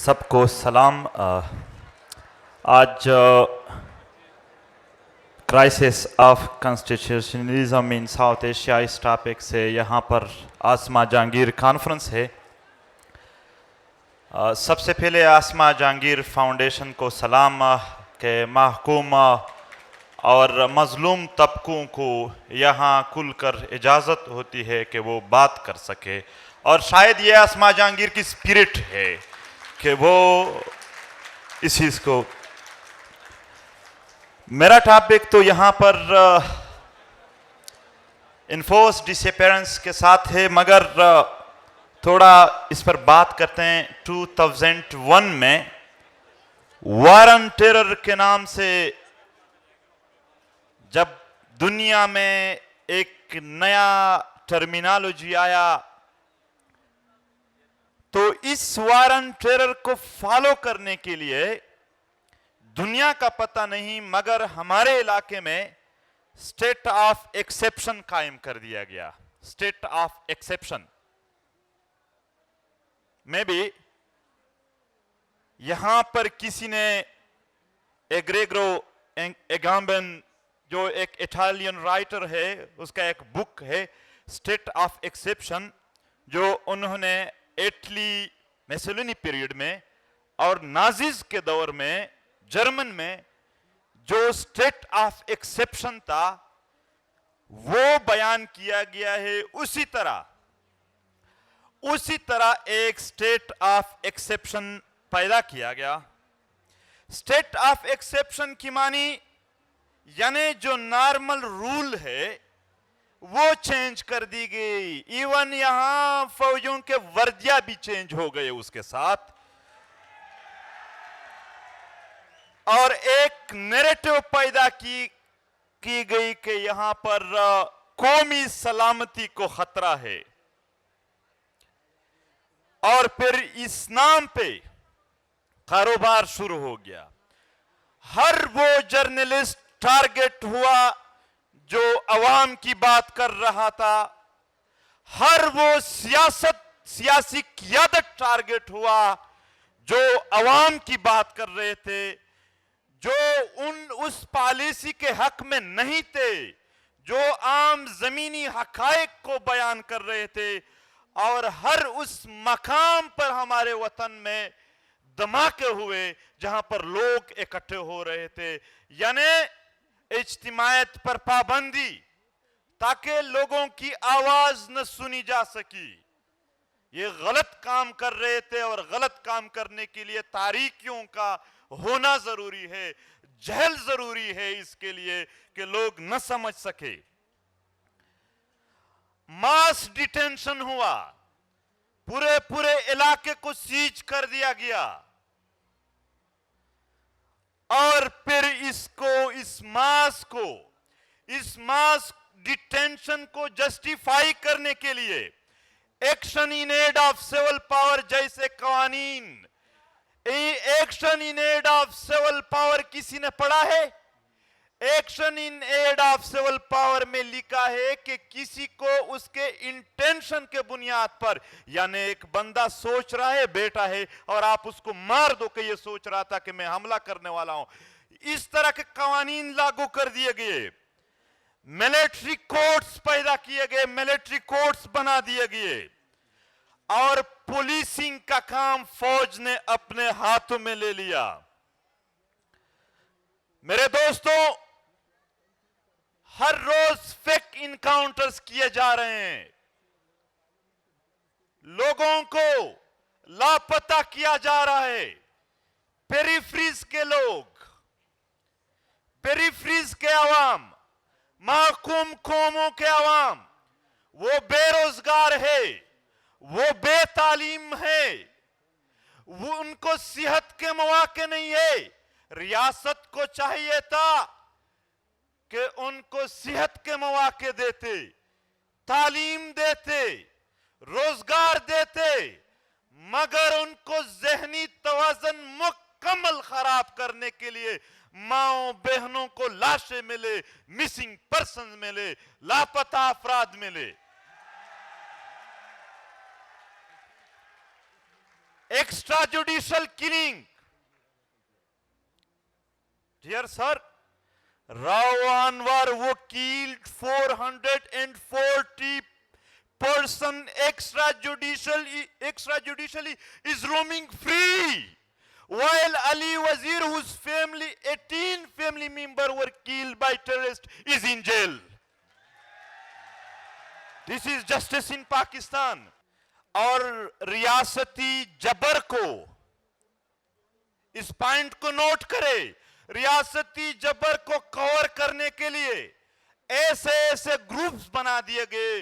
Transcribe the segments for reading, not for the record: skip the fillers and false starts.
सबको सलाम। आज crisis of constitutionalism in south Asia इस टॉपिक से यहाँ पर आसमा जहांगीर कॉन्फ्रेंस है। सबसे पहले आसमा जहांगीर फाउंडेशन को सलाम के महकूम और मजलूम तबकों को यहाँ खुलकर इजाज़त होती है कि वो बात कर सके, और शायद ये आसमा जहांगीर की स्पिरिट है कि वो इस चीज़ को। मेरा टॉपिक तो यहाँ पर इन्फोर्स डिसअपीयरेंस के साथ है, मगर थोड़ा इस पर बात करते हैं। 2001 में वार ऑन टेरर के नाम से जब दुनिया में एक नया टर्मिनोलॉजी आया, तो इस वार ऑन टेरर को फॉलो करने के लिए दुनिया का पता नहीं, मगर हमारे इलाके में स्टेट ऑफ एक्सेप्शन कायम कर दिया गया। स्टेट ऑफ एक्सेप्शन में भी यहां पर किसी ने एग्रेगो एगाम्बन, जो एक इटालियन राइटर है, उसका एक बुक है स्टेट ऑफ एक्सेप्शन, जो उन्होंने इटली मेसोलिनी पीरियड में और नाजिज के दौर में जर्मन में जो स्टेट ऑफ एक्सेप्शन था वो बयान किया गया है। उसी तरह एक स्टेट ऑफ एक्सेप्शन पैदा किया गया। स्टेट ऑफ एक्सेप्शन की मानी यानी जो नॉर्मल रूल है वो चेंज कर दी गई। इवन यहां फौजियों के वर्दिया भी चेंज हो गए उसके साथ, और एक नैरेटिव पैदा की गई कि यहां पर कौमी सलामती को खतरा है। और फिर इस नाम पे कारोबार शुरू हो गया। हर वो जर्नलिस्ट टारगेट हुआ जो अवाम की बात कर रहा था, हर वो सियासी क़ियादत टारगेट हुआ जो अवाम की बात कर रहे थे, जो उस पॉलिसी के हक में नहीं थे, जो आम जमीनी हकायक को बयान कर रहे थे। और हर उस मकाम पर हमारे वतन में धमाके हुए जहां पर लोग इकट्ठे हो रहे थे, यानी इज्तिमायत पर पाबंदी, ताकि लोगों की आवाज न सुनी जा सकी। ये गलत काम कर रहे थे, और गलत काम करने के लिए तारीकियों का होना जरूरी है, जहल जरूरी है इसके लिए कि लोग न समझ सके। मास डिटेंशन हुआ, पूरे इलाके को सीज कर दिया गया, और फिर इस मास डिटेंशन को जस्टिफाई करने के लिए action in aid of civil power जैसे कवानीन। Action in aid of civil power किसी ने पढ़ा है? Action in aid of civil power में लिखा है कि किसी को उसके इंटेंशन के बुनियाद पर, यानी एक बंदा सोच रहा है, बेटा है, और आप उसको मार दो कि ये सोच रहा था कि मैं हमला करने वाला हूं। इस तरह के कानून लागू कर दिए गए, मिलिट्री कोर्ट्स पैदा किए गए, मिलिट्री कोर्ट्स बना दिए गए, और पुलिसिंग का काम फौज ने अपने हाथों में ले लिया। मेरे दोस्तों, हर रोज फेक इनकाउंटर्स किए जा रहे हैं, लोगों को लापता किया जा रहा है। पेरिफ्रीज के लोग, पेरिफ्रीज के अवाम, महकूम कौमों के अवाम, वो बेरोजगार है, वो बेतालीम है, वो उनको सेहत के मौके नहीं है। रियासत को चाहिए था कि उनको सेहत के मौके देते, तालीम देते, रोजगार देते, मगर उनको जहनी तवाज़ुन मुकम्मल खराब करने के लिए माओ बहनों को लाशें मिले, मिसिंग पर्सन मिले, लापता अफराद मिले। extrajudicial killing. Dear sir, Rao Anwar who killed 440 person extrajudicially is roaming free, while Ali Wazir, whose family 18 family members were killed by terrorists, is in jail. This is justice in Pakistan. और रियासती जबर को, इस point को note करें, रियासती जबर को कवर करने के लिए ऐसे ऐसे ग्रुप्स बना दिए गए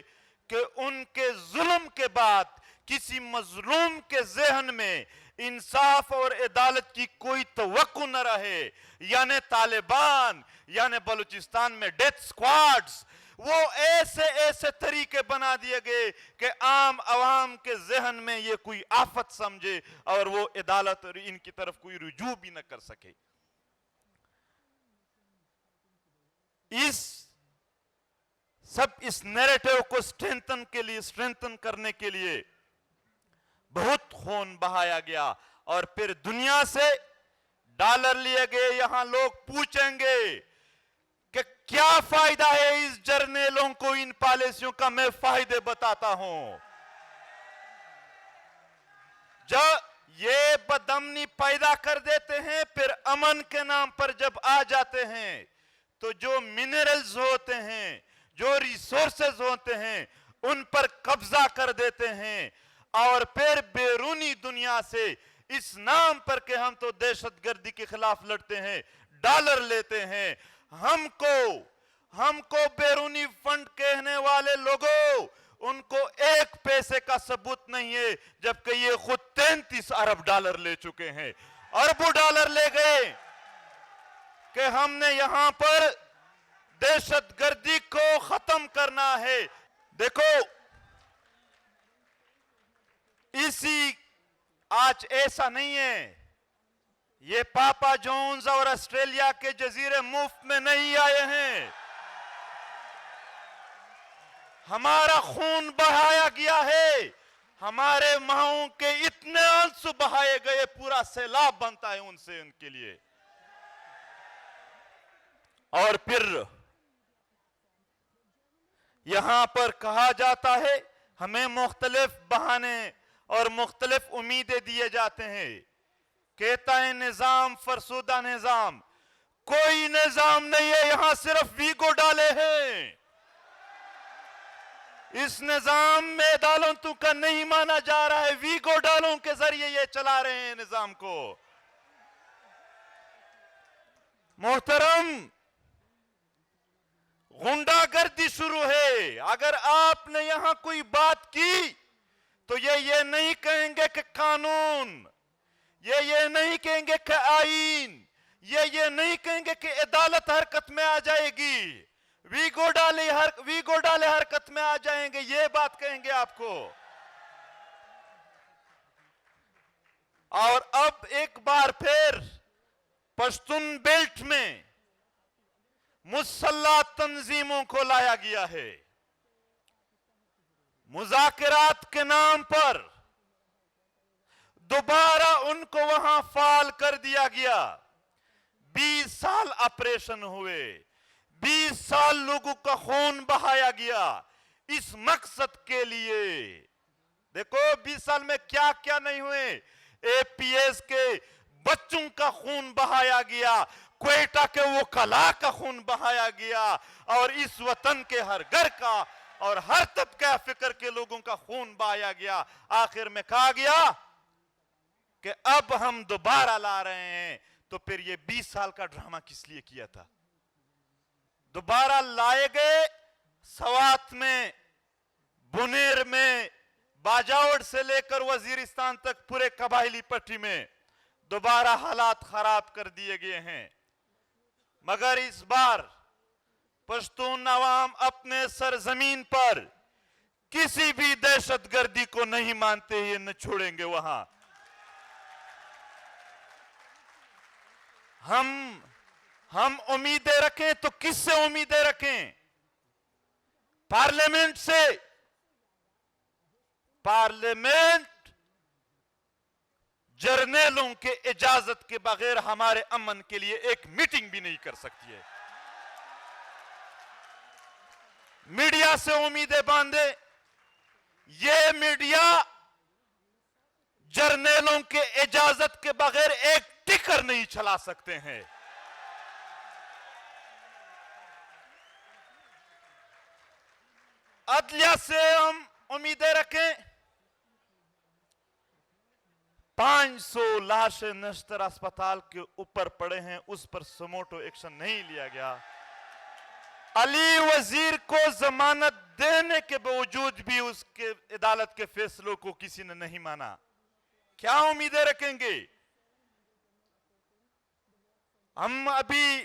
कि उनके जुल्म के बाद किसी मजलूम के जहन में इंसाफ और अदालत की कोई तवक्को न रहे। यानी तालिबान, यानी बलूचिस्तान में डेथ स्क्वाड्स, वो ऐसे ऐसे तरीके बना दिए गए कि आम आवाम के जहन में ये कोई आफत समझे और वो अदालत और इनकी तरफ कोई रुजू भी न कर सके। इस नैरेटिव को स्ट्रेंथन करने के लिए बहुत खून बहाया गया और फिर दुनिया से डॉलर लिए गए। यहां लोग पूछेंगे कि क्या फायदा है इस जर्नलों को, इन पॉलिसियों का। मैं फायदे बताता हूं। जब ये बदअमनी पैदा कर देते हैं, फिर अमन के नाम पर जब आ जाते हैं तो जो मिनरल्स होते हैं, जो रिसोर्सेज होते हैं, उन पर कब्जा कर देते हैं और फिर बैरूनी दुनिया से इस नाम पर कि हम तो दहशतगर्दी के खिलाफ लड़ते हैं, डॉलर लेते हैं। हमको बैरूनी फंड कहने वाले लोगों, उनको एक पैसे का सबूत नहीं है, जबकि ये खुद 33 अरब डॉलर ले चुके हैं। अरबों डॉलर ले गए कि हमने यहां पर दहशतगर्दी को खत्म करना है। देखो, आज ऐसा नहीं है, ये पापा जॉन्स और ऑस्ट्रेलिया के जजीरे मुफ्त में नहीं आए हैं। हमारा खून बहाया गया है, हमारे माओं के इतने आंसू बहाए गए, पूरा सैलाब बनता है उनसे, उनके लिए। और फिर यहां पर कहा जाता है, हमें मुख्तलिफ बहाने और मुख्तलिफ उम्मीदें दिए जाते हैं। कहता है निजाम फरसुदा निजाम, कोई निजाम नहीं है, यहां सिर्फ वीगो डाले हैं। इस निजाम में अदालतों का नहीं माना जा रहा है, वीगो डालों के जरिए ये चला रहे हैं निजाम को। मोहतरम, गुंडागर्दी शुरू है। अगर आपने यहां कोई बात की तो ये नहीं कहेंगे कि कानून, ये नहीं कहेंगे कि आईन, ये नहीं कहेंगे कि अदालत हरकत में आ जाएगी, वीगो डाले हरकत में आ जाएंगे, ये बात कहेंगे आपको। और अब एक बार फिर पश्तून बेल्ट में मुसल्लह तंजीमों को लाया गया है। मुज़ाकरात के नाम पर दोबारा उनको वहां फाल कर दिया गया। 20 साल ऑपरेशन हुए, 20 साल लोगों का खून बहाया गया इस मकसद के लिए। देखो 20 साल में क्या क्या नहीं हुए। एपीएस के बच्चों का खून बहाया गया, क्वेटा के वकला का खून बहाया गया, और इस वतन के हर घर का और हर तबका फिक्र के लोगों का खून बहाया गया। आखिर में कहा गया कि अब हम दोबारा ला रहे हैं। तो फिर ये 20 साल का ड्रामा किस लिए किया था? दोबारा लाए गए, सवात में, बुनेर में, बाजावड़ से लेकर वजीरिस्तान तक पूरे कबायली पट्टी में दोबारा हालात खराब कर दिए गए हैं। मगर इस बार पश्तून अवाम अपने सरजमीन पर किसी भी दहशतगर्दी को नहीं मानते, ये न छोड़ेंगे। वहां हम उम्मीदें रखें तो किससे उम्मीदें रखें? पार्लियामेंट से। पार्लियामेंट जर्नैलों के इजाजत के बगैर हमारे अमन के लिए एक मीटिंग भी नहीं कर सकती है। मीडिया से उम्मीदें बांधे, ये मीडिया जर्नैलों के इजाजत के बगैर एक टिकर नहीं चला सकते हैं। अदलिया से हम उम्मीदें रखें। 500 लाशें नश्तर अस्पताल के ऊपर पड़े हैं, उस पर सुमोटो एक्शन नहीं लिया गया। अली वजीर को जमानत देने के बावजूद भी उसके अदालत के फैसलों को किसी ने नहीं माना। क्या उम्मीदें रखेंगे? हम अभी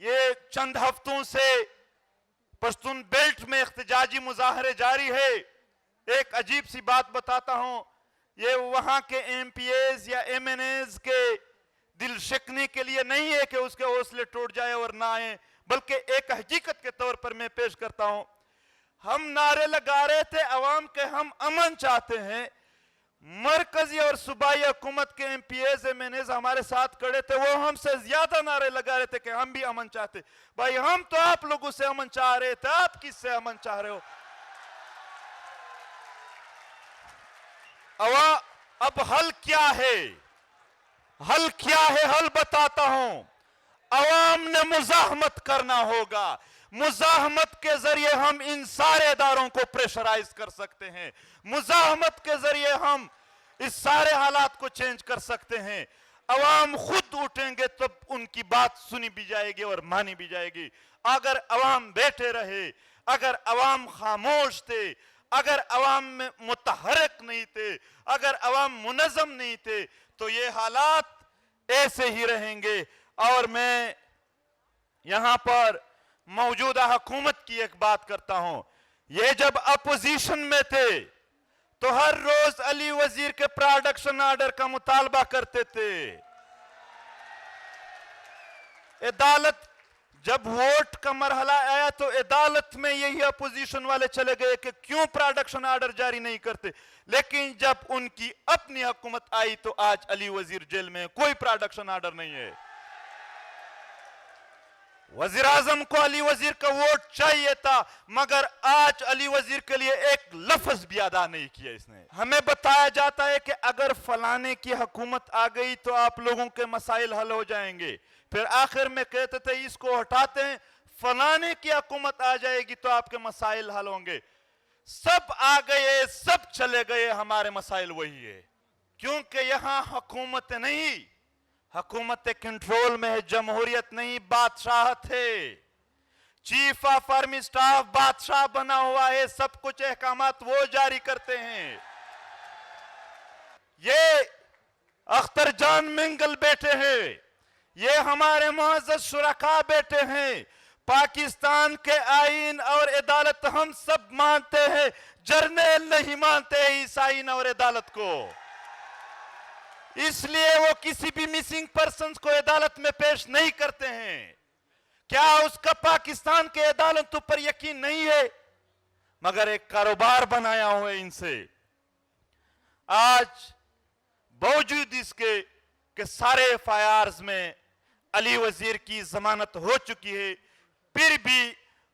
ये चंद हफ्तों से पश्तून बेल्ट में इख्तिजाजी मुजाहरे जारी है। एक अजीब सी बात बताता हूं, ये वहां के एमपीएस या एमएनएस के दिल शिकने के लिए नहीं है कि उसके हौसले टूट जाए और ना आए, बल्कि एक हकीकत के तौर पर मैं पेश करता हूं। हम नारे लगा रहे थे अवाम के हम अमन चाहते हैं। मरकजी और सूबाई हुकूमत के एमपीएस एमएनएस हमारे साथ खड़े थे, वो हमसे ज्यादा नारे लगा रहे थे कि हम भी अमन चाहते। भाई हम तो आप लोगों से अमन चाह रहे थे, आप किससे अमन चाह रहे हो? अब हल क्या है? हल क्या है? हल बताता हूं। अवाम ने मुजाहमत करना होगा। मुजाहमत के जरिए हम इन सारे इदारों को प्रेशराइज कर सकते हैं। मुजाहमत के जरिए हम इस सारे हालात को चेंज कर सकते हैं। अवाम खुद उठेंगे तो उनकी बात सुनी भी जाएगी और मानी भी जाएगी। अगर अवाम बैठे रहे, अगर अवाम खामोश थे, अगर अवाम में मुतहरक नहीं थे, अगर अवाम मुनज़्ज़म नहीं थे, तो ये हालात ऐसे ही रहेंगे। और मैं यहां पर मौजूदा हुकूमत की एक बात करता हूं। ये जब अपोजिशन में थे तो हर रोज अली वजीर के प्रोडक्शन ऑर्डर का मुतालबा करते थे। अदालत जब वोट का मरहला आया तो अदालत में यही अपोजिशन वाले चले गए कि क्यों प्रोडक्शन ऑर्डर जारी नहीं करते। लेकिन जब उनकी अपनी हुकूमत आई तो आज अली वजीर जेल में, कोई प्रोडक्शन ऑर्डर नहीं है। वजीर आजम को अली वजीर का वोट चाहिए था, मगर आज अली वजीर के लिए एक लफ्ज भी अदा नहीं किया इसने। हमें बताया जाता है कि अगर फलाने की हुकूमत आ गई तो आप लोगों के मसाइल हल हो जाएंगे, फिर आखिर में कहते थे इसको हटाते हैं, फलाने की हुकूमत आ जाएगी तो आपके मसाइल हल होंगे। सब आ गए, सब चले गए, हमारे मसाइल वही है। क्योंकि यहां हुकूमत नहीं, हुकूमत कंट्रोल में है, जमहूरियत नहीं, बादशाहत है। चीफ ऑफ आर्मी स्टाफ बादशाह बना हुआ है, सब कुछ अहकामात वो जारी करते हैं। ये अख्तर जान मिंगल बैठे हैं, ये हमारे मुअज़्ज़ज़ शुरका बैठे हैं। पाकिस्तान के आईन और अदालत हम सब मानते हैं, जर्नैल नहीं मानते हैं इस आईन और अदालत को। इसलिए वो किसी भी मिसिंग पर्सन को अदालत में पेश नहीं करते हैं। क्या उसका पाकिस्तान के अदालतों पर यकीन नहीं है? मगर एक कारोबार बनाया हुआ है इनसे। आज बावजूद इसके कि सारे एफआईआर्स में अली वजीर की जमानत हो चुकी है, फिर भी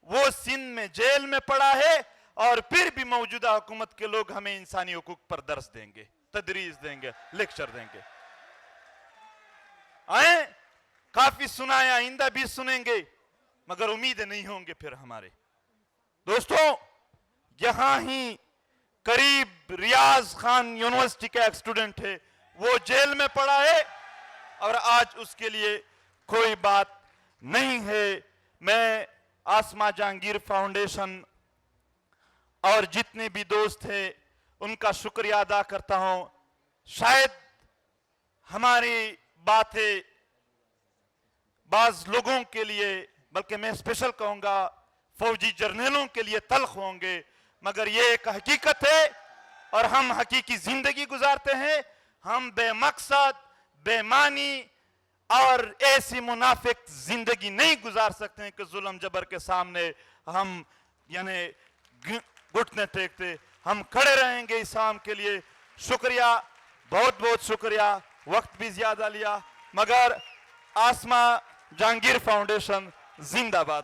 वो सिंध में जेल में पड़ा है और फिर भी मौजूदा हुकूमत के लोग हमें इंसानी हुकूक पर दर्स देंगे, तदरीस देंगे, लेक्चर देंगे। आए काफी सुनाया, आइंदा भी सुनेंगे, मगर उम्मीदें नहीं होंगे फिर हमारे। दोस्तों, यहां ही करीब रियाज खान यूनिवर्सिटी का एक स्टूडेंट है, वो जेल में पड़ा है और आज उसके लिए कोई बात नहीं है। मैं आसमा जहांगीर फाउंडेशन और जितने भी दोस्त हैं उनका शुक्रिया अदा करता हूं। शायद हमारी बातें बाज लोगों के लिए, बल्कि मैं स्पेशल कहूंगा फौजी जर्नलों के लिए तल्ख होंगे, मगर ये एक हकीकत है और हम हकीकी जिंदगी गुजारते हैं। हम बेमकसद, बेमानी और ऐसी मुनाफिक जिंदगी नहीं गुजार सकते हैं कि जुल्म जबर के सामने हम यानी घुटने टेकते। हम खड़े रहेंगे इस्लाम के लिए। शुक्रिया, बहुत बहुत शुक्रिया। वक्त भी ज्यादा लिया, मगर आसमा जहांगीर फाउंडेशन जिंदाबाद।